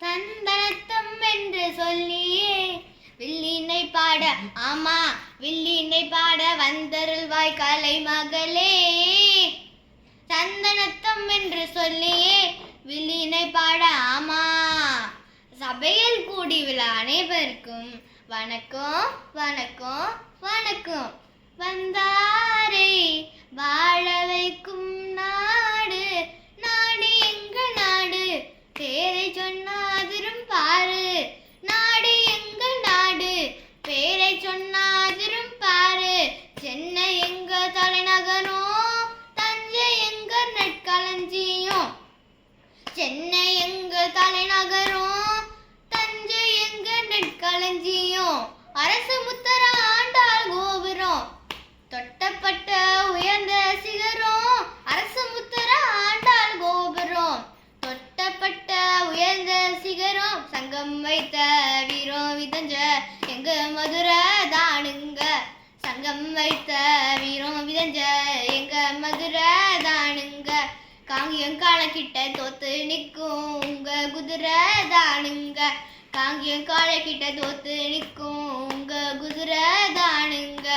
தந்தனத்தம் என்று சொல்லியே வில்லினை பாட ஆமா வில்லினை பாட வந்தருள்வாய் கலை மகளே. சந்தனத்தம் என்று சொல்லியே வில்லினை பாட ஆமா. சபையில் கூடியுள்ள அனைவருக்கும் வணக்கம் வணக்கம் வணக்கம். வந்தாரை வாழ வைக்கும் நாடு நாடு எங்க நாடு, பேரை சொன்னாதிரும் பாரு. நாடு எங்க நாடு, பேரை சொன்னாதிரும் பாரு. சென்னை எங்க தலைநகரம், தஞ்சை எங்க நெற்களஞ்சியம். சென்னை எங்க தலைநகரம், தஞ்சை எங்க நெற்களஞ்சியம். அரசு முத்தர ஆண்டாள் கோபுரம், தொட்டப்பட்ட உயர்ந்த சிகரம். அரசு முத்தர ஆண்டாள் கோபுரம், தொட்டப்பட்ட உயர்ந்த சிகரம். சங்கம் வைத்த வீரம் விதஞ்ச எங்க மதுரை தானுங்க. சங்கம் வைத்த வீரம் விதஞ்ச எங்க மதுரை தானுங்க. காங்கியம் காலக்கிட்ட தோத்து நிற்கும் உங்க குதிரை தானுங்க. காங்கியம் காலக்கிட்ட தோத்து நிற்கும் உங்க குதிரை தானுங்க.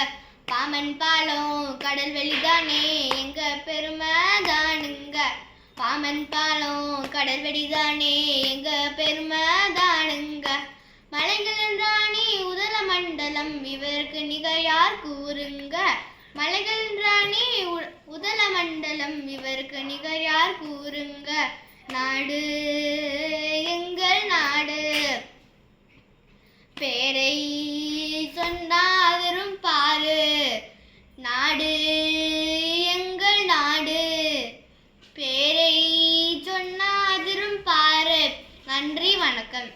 பாமன் பாலம் கடல் வெளிதானே எங்க பெருமை தானுங்க. பாமன் பாலம் கடல் வெளிதானே எங்க பெருமை தானுங்க. மலைகளின் ராணி உதல மண்டலம் இவருக்கு நிகர் யார் கூறுங்க. மலைகளின் ராணி உதல மண்டலம் இவருக்கு நிகர் யார் கூறுங்க. நாடு எங்கள் நாடு, பேரை சொன்னாதரும் பாரு. நாடு எங்கள் நாடு, பேரை சொன்னாதரும் பாரு. நன்றி வணக்கம்.